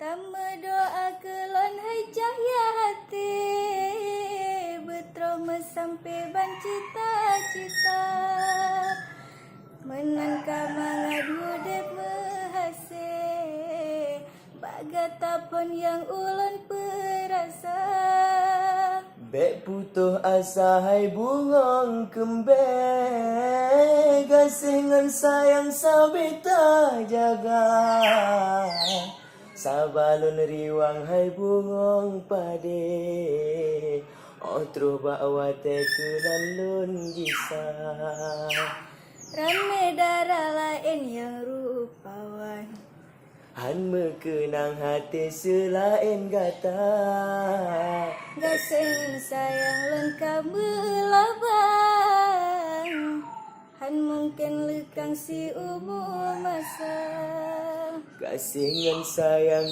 Tama doa kelon hai cahaya hati, bertrauma sampai ban cita-cita. Menangka mangat hudep mehasih, bagatapun yang ulun perasa. Bek putuh asa hai bungong kembe, gasih ngan sayang sabita jaga. Sabalun riwang hai bungong pade, otro bawa teku lalun gisa. Rame darah lain yang rupawan, Han mekenang hati selain gata. gasing sayang lengkap melabang, han mungkin lekang si umur masa. Kasih ngan sayang